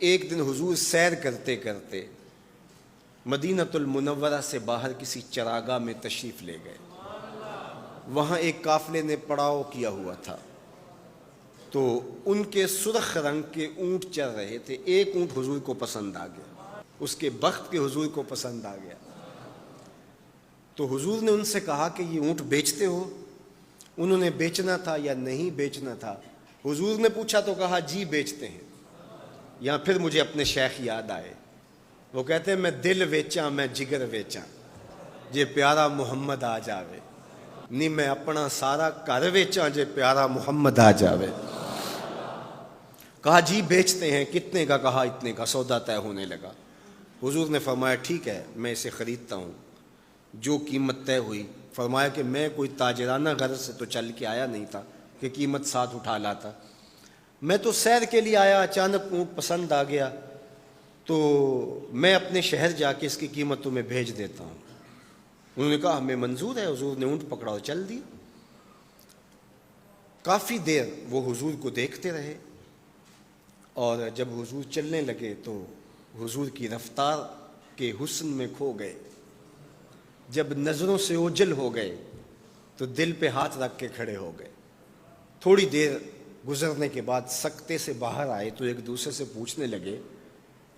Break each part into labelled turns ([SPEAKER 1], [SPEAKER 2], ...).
[SPEAKER 1] ایک دن حضور سیر کرتے کرتے مدینۃ المنورہ سے باہر کسی چراگاہ میں تشریف لے گئے. وہاں ایک قافلے نے پڑاؤ کیا ہوا تھا، تو ان کے سرخ رنگ کے اونٹ چل رہے تھے. ایک اونٹ حضور کو پسند آ گیا، اس کے بخت کے حضور کو پسند آ گیا. تو حضور نے ان سے کہا کہ یہ اونٹ بیچتے ہو؟ انہوں نے بیچنا تھا یا نہیں بیچنا تھا. حضور نے پوچھا تو کہا جی بیچتے ہیں. یا پھر مجھے اپنے شیخ یاد آئے، وہ کہتے ہیں میں دل ویچاں میں جگر ویچاں جے پیارا محمد آ جاوے، نہیں میں اپنا سارا گھر ویچاں جے پیارا محمد آ جاوے. کہا جی بیچتے ہیں. کتنے کا؟ کہا اتنے کا. سودا طے ہونے لگا. حضور نے فرمایا ٹھیک ہے میں اسے خریدتا ہوں. جو قیمت طے ہوئی، فرمایا کہ میں کوئی تاجرانہ غرض سے تو چل کے آیا نہیں تھا کہ قیمت ساتھ اٹھا لاتا. میں تو سیر کے لیے آیا، اچانک اونٹ پسند آ گیا، تو میں اپنے شہر جا کے اس کی قیمت تمہیں بھیج دیتا ہوں. انہوں نے کہا ہمیں منظور ہے. حضور نے اونٹ پکڑا اور چل دی. کافی دیر وہ حضور کو دیکھتے رہے، اور جب حضور چلنے لگے تو حضور کی رفتار کے حسن میں کھو گئے. جب نظروں سے اوجھل ہو گئے تو دل پہ ہاتھ رکھ کے کھڑے ہو گئے. تھوڑی دیر گزرنے کے بعد سکتے سے باہر آئے تو ایک دوسرے سے پوچھنے لگے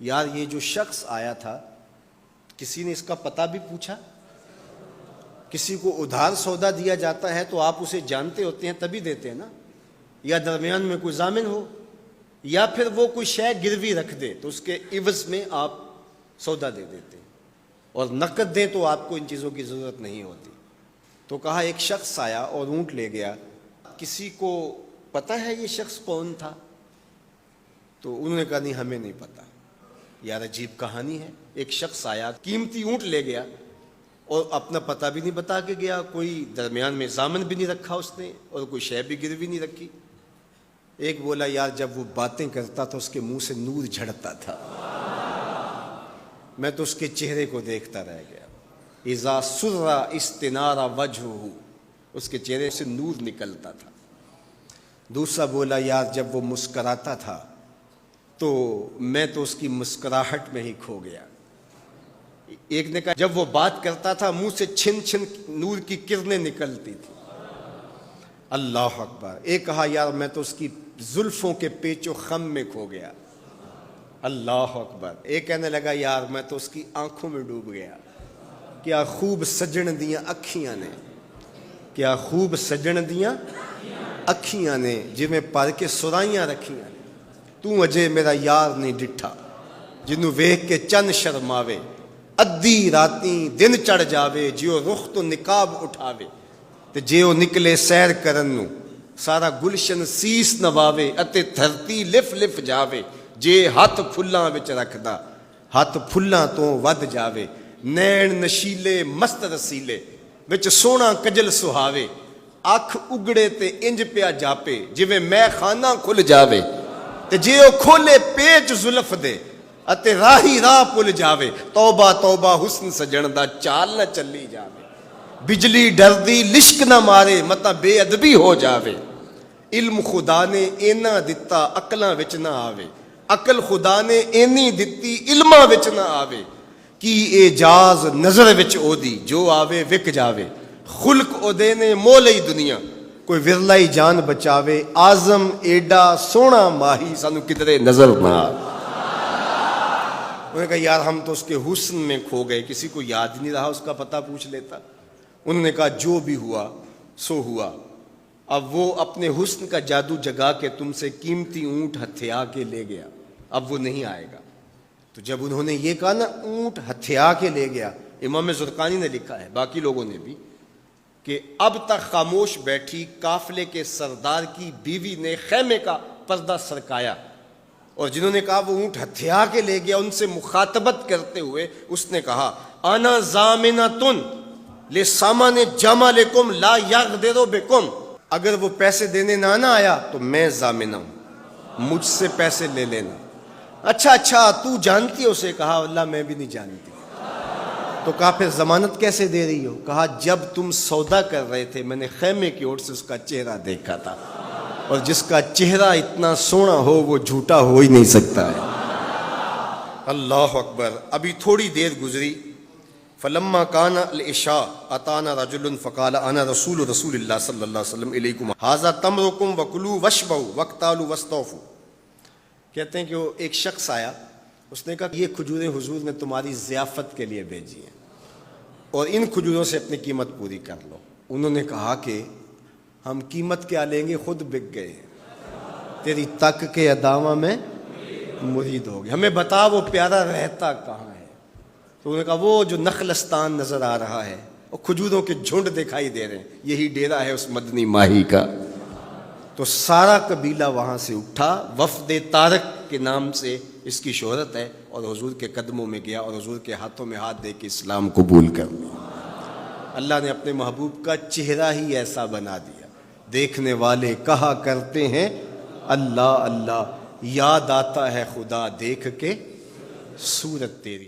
[SPEAKER 1] یار یہ جو شخص آیا تھا کسی نے اس کا پتہ بھی پوچھا؟ کسی کو ادھار سودا دیا جاتا ہے تو آپ اسے جانتے ہوتے ہیں تبھی دیتے ہیں نا، یا درمیان میں کوئی ضامن ہو، یا پھر وہ کوئی شے گروی رکھ دے تو اس کے عوض میں آپ سودا دے دیتے ہیں، اور نقد دیں تو آپ کو ان چیزوں کی ضرورت نہیں ہوتی. تو کہا ایک شخص آیا اور اونٹ لے گیا، کسی کو پتہ ہے یہ شخص کون تھا؟ تو انہوں نے کہا نہیں ہمیں نہیں پتہ. یار عجیب کہانی ہے، ایک شخص آیا قیمتی اونٹ لے گیا اور اپنا پتہ بھی نہیں بتا کے گیا، کوئی درمیان میں ضامن بھی نہیں رکھا اس نے، اور کوئی شے بھی گروی نہیں رکھی. ایک بولا یار جب وہ باتیں کرتا تھا اس کے منہ سے نور جھڑتا تھا، میں تو اس کے چہرے کو دیکھتا رہ گیا. اذا سر استنار وجہہ، اس کے چہرے سے نور نکلتا تھا. دوسرا بولا یار جب وہ مسکراتا تھا تو میں تو اس کی مسکراہٹ میں ہی کھو گیا. ایک نے کہا جب وہ بات کرتا تھا منہ سے چھن چھن نور کی کرنیں نکلتی تھی. اللہ اکبر. ایک کہا یار میں تو اس کی زلفوں کے پیچ و خم میں کھو گیا. اللہ اکبر. ایک کہنے لگا یار میں تو اس کی آنکھوں میں ڈوب گیا. کیا خوب سجن دیاں اکھیاں نے، کیا خوب سجن دیاں اکھیاں نے جویں پر کے سرائیاں رکھیاں نے. تو اجے میرا یار نہیں ڈٹھا جنوں ویکھ کے چن شرماوے. ادھی راتیں دن چڑھ جاوے جیو رخ تو نقاب اٹھاوے. تے جیو نکلے سیر کرن نو سارا گلشن سیس نواوے. اتے دھرتی لف لف جاوے جے ہاتھ پھلاں وچ رکھدا ہاتھ پھلاں تو ود جاوے. نین نشیلے مست رسیلے وچ سونا کجل سہاوے. اکھ اگڑے تے انج پیا جاپے جویں میں خانہ کھل جاوے. تے جے او کھولے پیچ زلف دے اتے راہی راہ پل جاوے. توبہ توبہ حسن سجن دا چال نہ چلی جاوے. بجلی ڈردی لشک نہ مارے متا بے ادبی ہو جاوے. علم خدا نے اینا دتا عقلاں وچ نہ آوے. عقل خدا نے اینی دتی علماں وچ نہ آوے. کی اعجاز نظر وچ او دی جو آوے وک جاوے. خلق او دے نے مولئی دنیا کوئی ورلائی جان بچاوے. آزم ایڈا سونا ماہی سانو کدرے نظر نہ آوے. انہوں نے کہا یار ہم تو اس کے حسن میں کھو گئے، کسی کو یاد نہیں رہا اس کا پتہ پوچھ لیتا. انہوں نے کہا جو بھی ہوا سو ہوا. اب وہ اپنے حسن کا جادو جگا کے تم سے قیمتی اونٹ ہتھیا کے لے گیا، اب وہ نہیں آئے گا. تو جب انہوں نے یہ کہا نا اونٹ ہتھیا کے لے گیا، امام زرقانی نے لکھا ہے باقی لوگوں نے بھی کہ اب تک خاموش بیٹھی قافلے کے سردار کی بیوی نے خیمے کا پردہ سرکایا، اور جنہوں نے کہا وہ اونٹ ہتھیا کے لے گیا ان سے مخاطبت کرتے ہوئے اس نے کہا انا ضامنۃ لسامان جمالکم لا یغدر بکم. اگر وہ پیسے دینے نہ آیا تو میں ضامنہ ہوں، مجھ سے پیسے لے لینا. اچھا تو جانتی ہو؟ اسے کہا اللہ میں بھی نہیں جانتی. تو کہا پھر ضمانت کیسے دے رہی ہو؟ کہا جب تم سودا کر رہے تھے میں نے خیمے کی اوٹ سے اس کا چہرہ دیکھا تھا، اور جس کا چہرہ اتنا سونا ہو وہ جھوٹا ہو ہی نہیں سکتا ہے. اللہ اکبر. ابھی تھوڑی دیر گزری. فلما کان العشاء اتانا رجل فقال انا رسول اللہ صلی اللہ علیہ وسلم الیکم ھذا تمرکم وکلوا واشبعوا واقتالوا واستوفوا. کہتے ہیں کہ وہ ایک شخص آیا, اس نے کہا یہ کھجوریں حضور نے تمہاری ضیافت کے لیے بھیجی ہیں اور ان کھجوروں سے اپنی قیمت پوری کر لو. انہوں نے کہا کہ ہم قیمت کیا لیں گے, خود بک گئے, تیری تک کے ادامہ میں مرید ہو گئے, ہمیں بتا وہ پیارا رہتا کہاں ہے. تو انہوں نے کہا وہ جو نخلستان نظر آ رہا ہے, اور کھجوروں کے جھنڈ دکھائی دے رہے ہیں, یہی ڈیرا ہے اس مدنی ماہی کا. تو سارا قبیلہ وہاں سے اٹھا, وفد طارق کے نام سے اس کی شہرت ہے, اور حضور کے قدموں میں گیا اور حضور کے ہاتھوں میں ہاتھ دے کے اسلام قبول کر لیا. اللہ نے اپنے محبوب کا چہرہ ہی ایسا بنا دیا, دیکھنے والے کہا کرتے ہیں اللہ اللہ, یاد آتا ہے خدا دیکھ کے صورت تیری.